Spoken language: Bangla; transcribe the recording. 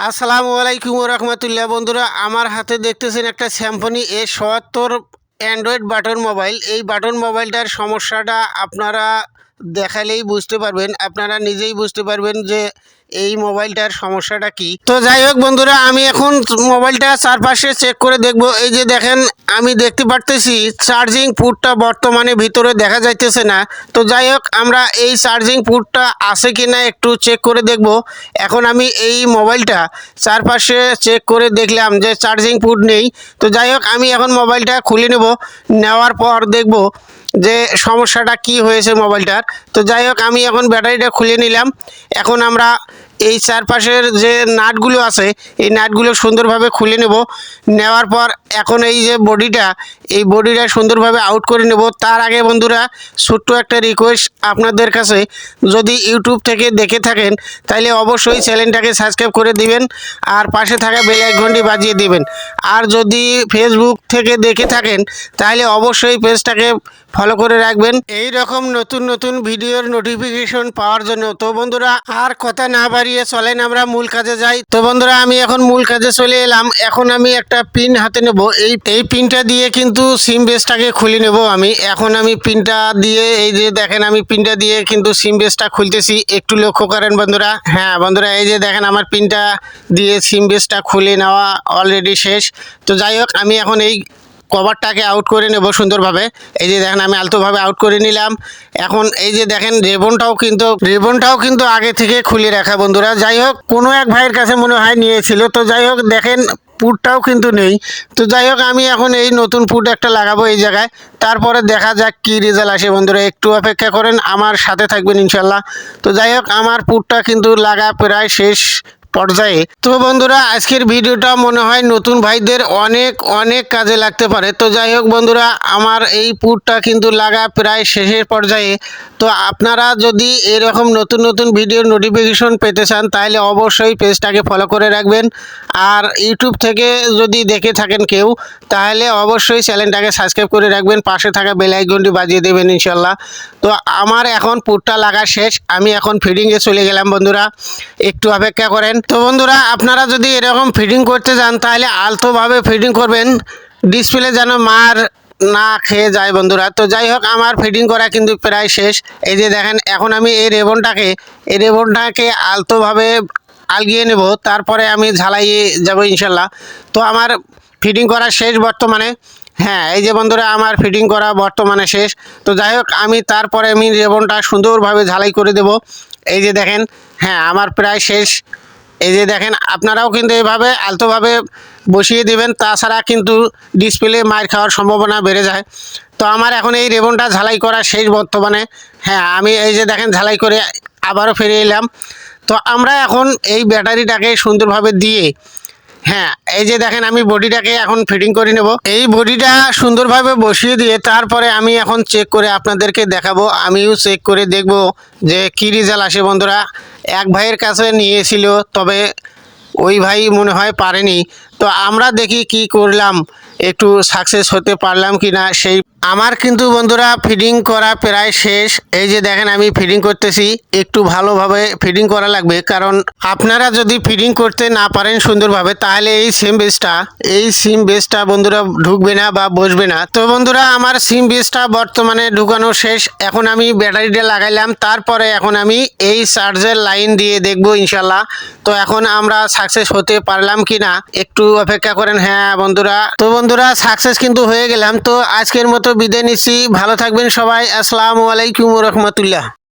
আসসালামু আলাইকুম রহমতুল্লাহ। বন্ধুরা, আমার হাতে দেখতেছেন একটা স্যামসনি S70 অ্যান্ড্রয়েড বাটন মোবাইল। এই বাটন মোবাইলটার সমস্যাটা আপনারা দেখালেই বুঝতে পারবেন, আপনারা নিজেই বুঝতে পারবেন যে এই মোবাইলটার সমস্যাটা কি। তো যাই হোক বন্ধুরা, আমি এখন মোবাইলটা চারপাশে চেক করে দেখব। এই যে দেখেন, আমি দেখতে পারতেছি চার্জিং পোর্টটা বর্তমানে ভিতরে দেখা যাইতেছে না। তো যাই হোক, আমরা এই চার্জিং পোর্টটা আছে কিনা একটু চেক করে দেখব। এখন আমি এই মোবাইলটা চারপাশে চেক করে দেখলাম যে চার্জিং পোর্ট নেই। তো যাই হোক, আমি এখন মোবাইলটা খুলে নেব, নেওয়ার পর দেখব যে সমস্যাটা কি হয়েছে মোবাইলটার। তো যাই হোক, আমি এখন ব্যাটারিটা খুলে নিলাম। এখন আমরা এই চারপাশের যে নাটগুলো আছে এই নাটগুলো সুন্দরভাবে খুলে নেব। নেওয়ার পর এখন এই যে বডিটা সুন্দরভাবে আউট করে নেব। তার আগে বন্ধুরা, ছোট্ট একটা রিকোয়েস্ট আপনাদের কাছে, যদি ইউটিউব থেকে দেখে থাকেন তাহলে অবশ্যই চ্যানেলটাকে সাবস্ক্রাইব করে দিবেন আর পাশে থাকা বেল আইকনটি বাজিয়ে দিবেন। আর যদি ফেসবুক থেকে দেখে থাকেন তাহলে অবশ্যই পেজটাকে ফলো করে রাখবেন এই রকম নতুন নতুন ভিডিওর নোটিফিকেশন পাওয়ার জন্য। তো বন্ধুরা, আর কথা না বাড়িয়ে চলেন আমরা মূল কাজে যাই। তো বন্ধুরা, আমি এখন মূল কাজে চলে এলাম। এখন আমি একটা পিন হাতে নেব। এই পিনটা দিয়ে কিন্তু সিম বেসটাকে খুলে নেব। আমি পিনটা দিয়ে, এই যে দেখেন, আমি পিনটা দিয়ে কিন্তু সিম বেসটা খুলতেছি। একটু লক্ষ্য করেন বন্ধুরা। হ্যাঁ বন্ধুরা, এই যে দেখেন, আমার পিনটা দিয়ে সিম বেসটা খুলে নেওয়া অলরেডি শেষ। তো যাই হোক, আমি এখন এই কভারটাকে আউট করে নেব সুন্দরভাবে। এই যে দেখেন, আমি আলতোভাবে আউট করে নিলাম। এখন এই যে দেখেন, রিবনটাও কিন্তু আগে থেকে খুলে রাখা বন্ধুরা। যাই হোক, কোনো এক ভাইয়ের কাছে মনে হয় নিয়েছিল। তো যাই হোক, দেখেন পুটটাও কিন্তু নেই। তো যাই হোক, আমি এখন এই নতুন পুট একটা লাগাবো এই জায়গায়। তারপরে দেখা যাক কি রেজাল্ট আসে বন্ধুরা। একটু অপেক্ষা করেন, আমার সাথে থাকবেন ইনশাল্লাহ। তো যাই হোক, আমার পুটটা কিন্তু লাগা প্রায় শেষ পর্যায়ে। তো বন্ধুরা, আজকের ভিডিওটা মনে হয় নতুন ভাইদের অনেক অনেক কাজে লাগতে পারে। তো যাই হোক বন্ধুরা, আমার এই পুটটা কিন্তু লাগা প্রায় শেষের পর্যায়ে। তো আপনারা যদি এরকম নতুন নতুন ভিডিওর নোটিফিকেশন পেতে চান তাহলে অবশ্যই পেজটাকে ফলো করে রাখবেন। আর ইউটিউব থেকে যদি দেখে থাকেন কেউ, তাহলে অবশ্যই চ্যানেলটাকে সাবস্ক্রাইব করে রাখবেন, পাশে থাকা বেল আইকনটি বাজিয়ে দেবেন ইনশাল্লাহ। তো আমার এখন পুটটা লাগা শেষ, আমি এখন ফিডিংয়ে চলে গেলাম বন্ধুরা। একটু অপেক্ষা করেন। তো বন্ধুরা, আপনারা যদি এরকম ফিডিং করতে যান তাহলে আলতোভাবে ফিডিং করবেন, ডিসপ্লে যেন মার না খেয়ে যায় বন্ধুরা। তো যাই হোক, আমার ফিডিং করা কিন্তু প্রায় শেষ। এই যে দেখেন, এখন আমি এই রেবনটাকে আলতোভাবে আলগিয়ে নেব, তারপরে আমি ঝালাইয়ে যাব ইনশাল্লাহ। তো আমার ফিডিং করা শেষ বর্তমানে। হ্যাঁ, এই যে বন্ধুরা, আমার ফিডিং করা বর্তমানে শেষ। তো যাই হোক, তারপরে আমি রেবনটা সুন্দরভাবে ঝালাই করে দেব। এই যে দেখেন, হ্যাঁ, আমার প্রায় শেষ। এই যে দেখেন, আপনারাও কিন্তু এভাবে আলতোভাবে বসিয়ে দিবেন, তাছাড়া কিন্তু ডিসপ্লে মার খাওয়ার সম্ভাবনা বেড়ে যায়। তো আমার এখন এই রেবনটা ঝালাই করা শেষ বর্তমানে। হ্যাঁ, আমি এই যে দেখেন ঝালাই করে আবারও ফিরে এলাম। তো আমরা এখন এই ব্যাটারিটাকে সুন্দরভাবে দিয়ে, হ্যাঁ, এই যে দেখেন, আমি বডিটাকে এখন ফিটিং করে নেব। এই বডিটা সুন্দরভাবে বসিয়ে দিয়ে তারপরে আমি এখন চেক করে আপনাদেরকে দেখাবো। আমিও চেক করে দেখব যে কী রেজাল্ট আসে বন্ধুরা। এক ভাইয়ের কাছে নিয়েছিল, তবে ওই ভাই মনে হয় পারেনি। তো আমরা দেখি কি করলাম, একটু সাকসেস হতে পারলাম কি না। আমার কিন্তু বন্ধুরা ফিডিং করা প্রায় শেষ। এই যে দেখেন, আমি ফিডিং করতেছি। একটু ভালোভাবে ফিডিং করা লাগবে, কারণ আপনারা যদি ফিডিং করতে না পারেন সুন্দরভাবে, তাহলে এই সিম বেসটা বন্ধুরা ঢুকবে না বা বসবে না। তো বন্ধুরা, আমার সিম বেসটা বর্তমানে ঢুকানো শেষ। এখন আমি ব্যাটারিটা লাগাইলাম, তারপরে এখন আমি এই চার্জের লাইন দিয়ে দেখবো ইনশাল্লাহ। তো এখন আমরা সাকসেস হতে পারলাম কি না, একটু অপেক্ষা করেন। হ্যাঁ বন্ধুরা, সাকসেস কিন্তু হয়ে গেলাম। তো আজকের মতো বিদায় নিচ্ছি। ভালো থাকবেন সবাই। আসসালামু আলাইকুম রহমতুল্লাহ।